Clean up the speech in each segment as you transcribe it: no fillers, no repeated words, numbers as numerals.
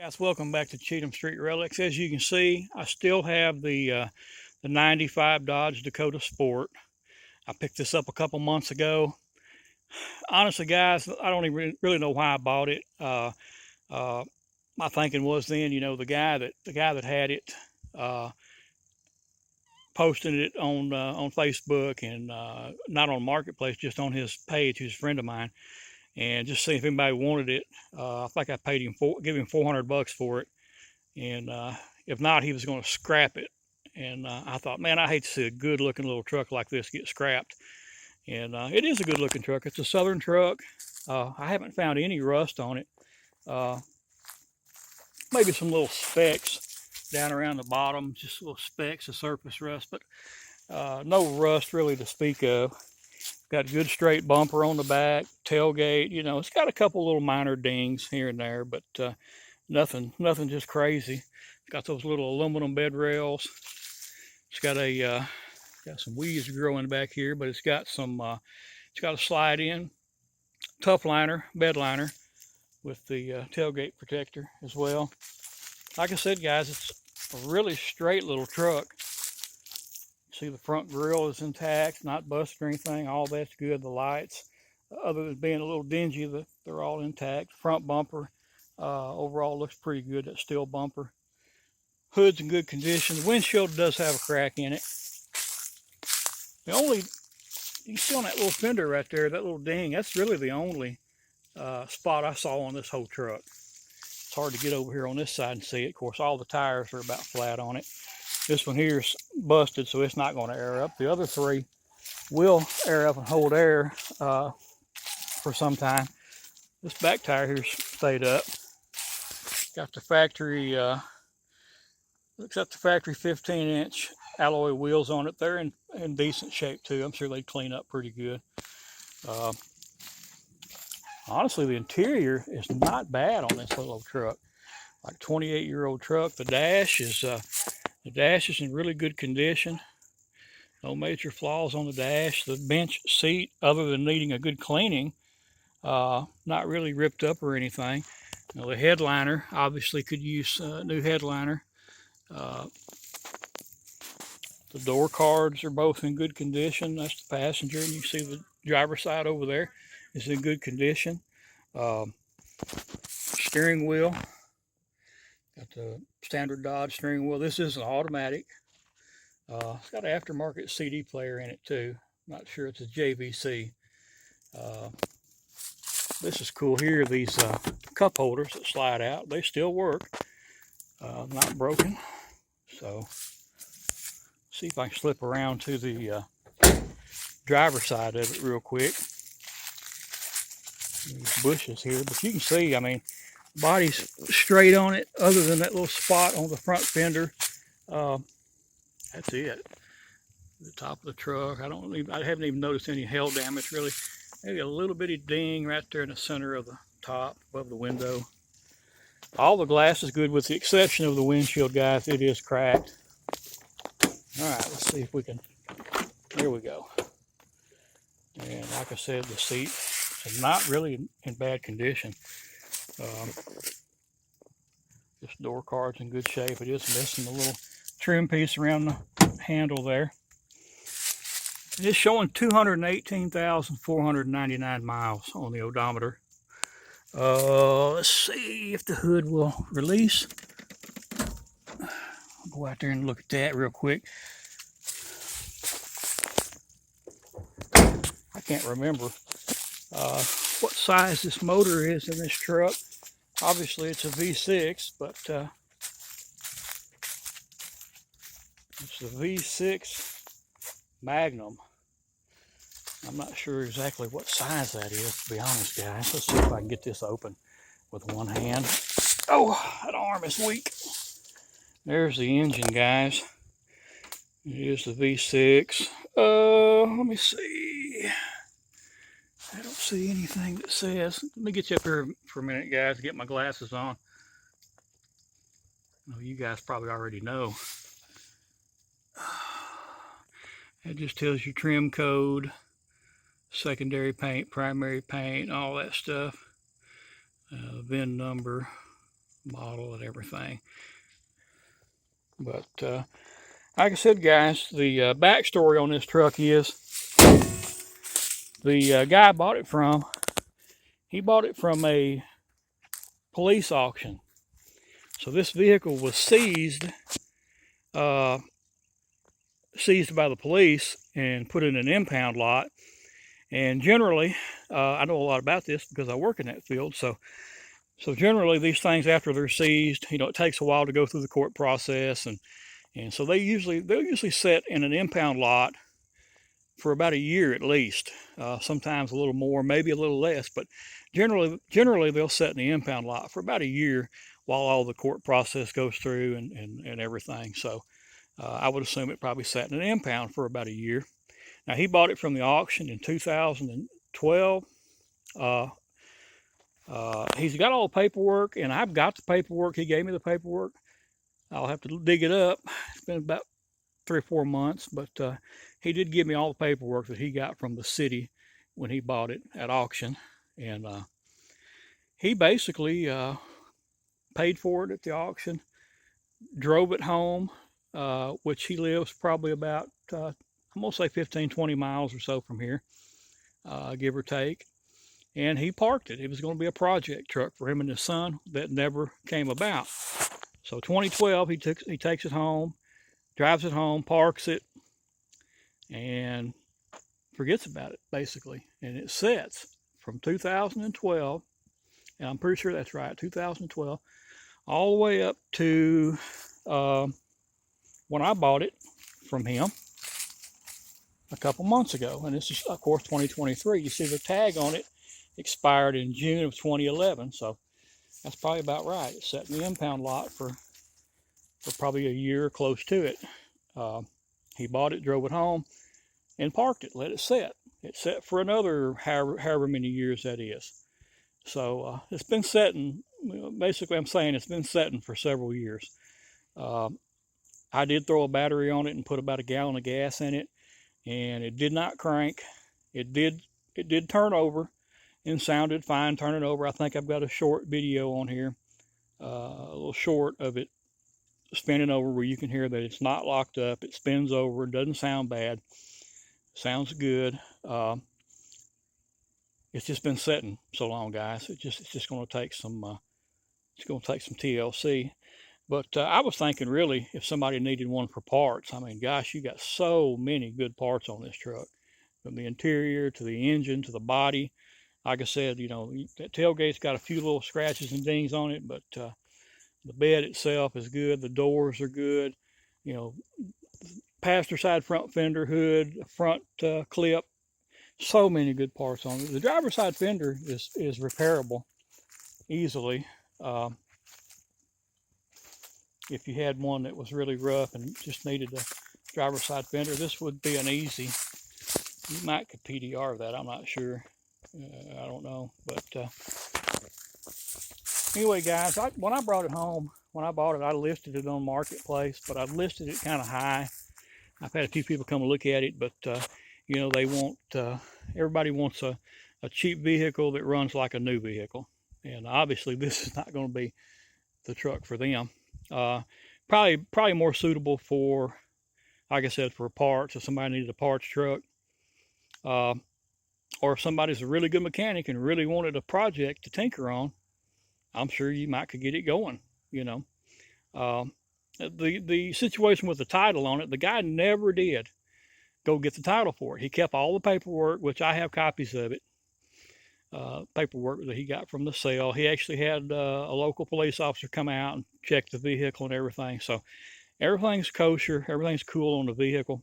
Guys, welcome back to Cheatham Street Relics. As you can see, I still have the 95 Dodge Dakota Sport. I picked this up a couple months ago. Honestly, guys, I don't even really know why I bought it. Uh, my thinking was then, the guy that had it uh, posted it on Facebook and not on Marketplace, just on his page. He's a friend of mine, and just see if anybody wanted it. I think I paid him give him $400 for it, and if not, he was going to scrap it. And I thought, man, I hate to see a good-looking little truck like this get scrapped. And it is a good-looking truck. It's a Southern truck. I haven't found any rust on it. Uh, Maybe some little specks down around the bottom, just little specks of surface rust, but no rust really to speak of. Got a good straight bumper on the back, tailgate. It's got a couple little minor dings here and there, but nothing just crazy. It's got those little aluminum bed rails. It's got some weeds growing back here, but it's got a slide in tough liner, bed liner with the tailgate protector as well. Like I said, guys, it's a really straight little truck. See, the front grille is intact, not busted or anything. All that's good. The lights, other than being a little dingy, they're all intact. Front bumper overall looks pretty good. That steel bumper. Hood's in good condition. The windshield does have a crack in it. You see on that little fender right there, that little ding, that's really the only spot I saw on this whole truck. It's hard to get over here on this side and see it. Of course, all the tires are about flat on it. This one here is busted, so it's not going to air up. The other three will air up and hold air for some time. This back tire here stayed up. Got the factory, looks like the factory 15-inch alloy wheels on it. They're in decent shape too. I'm sure they clean up pretty good. Honestly, the interior is not bad on this little truck. Like 28-year-old truck. The dash is in really good condition. No major flaws on the dash. The bench seat, other than needing a good cleaning, not really ripped up or anything. The headliner obviously could use a new headliner. The door cards are both in good condition. That's the passenger, and you see the driver's side over there is in good condition. Steering wheel, got the standard Dodge steering wheel. This is an automatic. It's got an aftermarket CD player in it too. Not sure it's a JVC. This is cool here. These cup holders that slide out, they still work. Not broken. So see if I can slip around to the driver's side of it real quick. These bushes here, but you can see, I mean, the body's straight on it, other than that little spot on the front fender. That's it. The top of the truck, I haven't even noticed any hail damage really. Maybe a little bitty ding right there in the center of the top above the window. All the glass is good with the exception of the windshield, guys. It is cracked. All right, let's see if we can. Here we go. And like I said, the seat is not really in bad condition. This door card's in good shape. It is missing the little trim piece around the handle there. It's showing 218,499 miles on the odometer. Let's see if the hood will release. I'll go out there and look at that real quick. I can't remember what size this motor is in this truck. Obviously it's a V6, but it's the V6 Magnum. I'm not sure exactly what size that is, to be honest, guys. Let's see if I can get this open with one hand. Oh, that arm is weak. There's the engine, guys. Here's the V6. Let me see. I don't see anything that says. Let me get you up here for a minute, guys, get my glasses on. Well, you guys probably already know. It just tells you trim code, secondary paint, primary paint, all that stuff. VIN number, model and everything. But like I said, guys, the backstory on this truck is the guy I bought it from. He bought it from a police auction. So this vehicle was uh, seized by the police and put in an impound lot. And generally, I know a lot about this because I work in that field. So generally, these things after they're seized, it takes a while to go through the court process, and so they'll usually sit in an impound lot for about a year at least. Sometimes a little more, maybe a little less, but generally they'll sit in the impound lot for about a year while all the court process goes through and everything. So I would assume it probably sat in an impound for about a year. Now he bought it from the auction in 2012. He's got all the paperwork, and I've got the paperwork. He gave me the paperwork. I'll have to dig it up. It's been about 3 or 4 months, but he did give me all the paperwork that he got from the city when he bought it at auction. And he basically paid for it at the auction, drove it home, which he lives probably about, I'm going to say 15, 20 miles or so from here, give or take. And he parked it. It was going to be a project truck for him and his son that never came about. So 2012, he takes it home, drives it home, parks it, and forgets about it, basically. And it sits from 2012, and I'm pretty sure that's right, 2012, all the way up to when I bought it from him a couple months ago. And this is, of course, 2023. You see the tag on it expired in June of 2011, so that's probably about right. It sat in the impound lot for probably a year, close to it. He bought it, drove it home, and parked it, let it sit. It sat for another however many years that is. So it's been sitting, basically I'm saying it's been sitting for several years. I did throw a battery on it and put about a gallon of gas in it, and it did not crank. It did turn over and sounded fine turning over. I think I've got a short video on here, a little short of it spinning over where you can hear that it's not locked up. It spins over, doesn't sound bad, sounds good. It's just been sitting so long, guys. It's just going to take some TLC. But I was thinking, really, if somebody needed one for parts, I mean, gosh, you got so many good parts on this truck, from the interior to the engine to the body. Like I said, that tailgate's got a few little scratches and dings on it, but the bed itself is good. The doors are good. Passenger side front fender, hood, front clip. So many good parts on it. The driver's side fender is repairable easily. If you had one that was really rough and just needed a driver's side fender, this would be an easy. You might could PDR that. I'm not sure. I don't know, but anyway, guys, when I brought it home, when I bought it, I listed it on Marketplace, but I listed it kind of high. I've had a few people come and look at it, but they want everybody wants a cheap vehicle that runs like a new vehicle, and obviously this is not going to be the truck for them. Probably more suitable for, like I said, for parts. If somebody needed a parts truck, or if somebody's a really good mechanic and really wanted a project to tinker on, I'm sure you might could get it going. The situation with the title on it, the guy never did go get the title for it. He kept all the paperwork, which I have copies of it, paperwork that he got from the sale. He actually had a local police officer come out and check the vehicle and everything. So everything's kosher, everything's cool on the vehicle.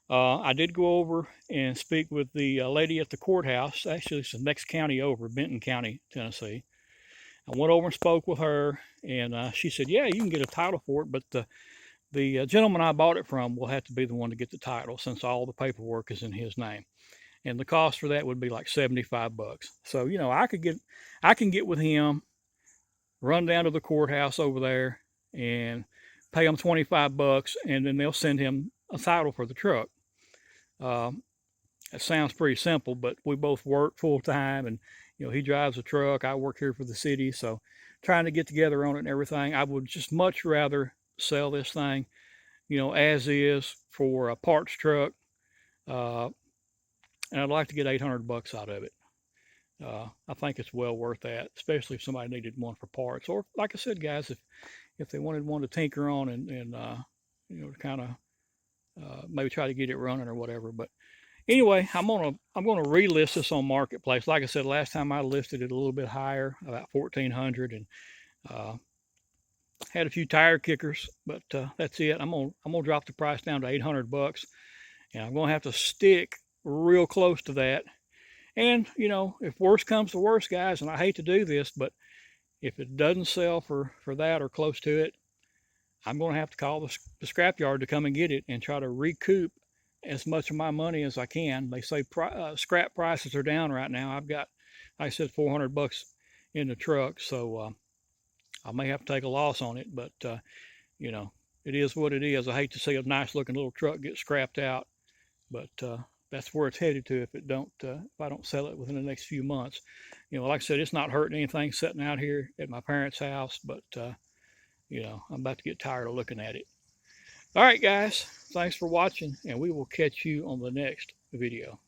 I did go over and speak with the lady at the courthouse. Actually, it's the next county over, Benton County, Tennessee. I went over and spoke with her, and she said, yeah, you can get a title for it, but the gentleman I bought it from will have to be the one to get the title, since all the paperwork is in his name. And the cost for that would be like $75. So, I can get with him, run down to the courthouse over there, and pay him $25, and then they'll send him a title for the truck. It sounds pretty simple, but we both work full time, and he drives a truck. I work here for the city, so trying to get together on it and everything. I would just much rather sell this thing, you know, as is for a parts truck, uh, and I'd like to get 800 bucks out of it. I think it's well worth that, especially if somebody needed one for parts, or like I said, guys, if they wanted one to tinker on and you know, kind of maybe try to get it running or whatever. But anyway, I'm gonna relist this on Marketplace. Like I said, last time I listed it a little bit higher, about 1,400, and uh, had a few tire kickers, but that's it. I'm gonna drop the price down to 800 bucks, and I'm gonna have to stick real close to that. And you know, if worse comes to worse, guys, and I hate to do this, but if it doesn't sell for that or close to it, I'm going to have to call the scrapyard to come and get it and try to recoup as much of my money as I can. They say scrap prices are down right now. I've got, like I said, 400 bucks in the truck, so I may have to take a loss on it. But you know, it is what it is. I hate to see a nice looking little truck get scrapped out, but that's where it's headed to if I don't sell it within the next few months. You know, like I said, it's not hurting anything sitting out here at my parents' house, but you know, I'm about to get tired of looking at it. All right, guys, thanks for watching, and we will catch you on the next video.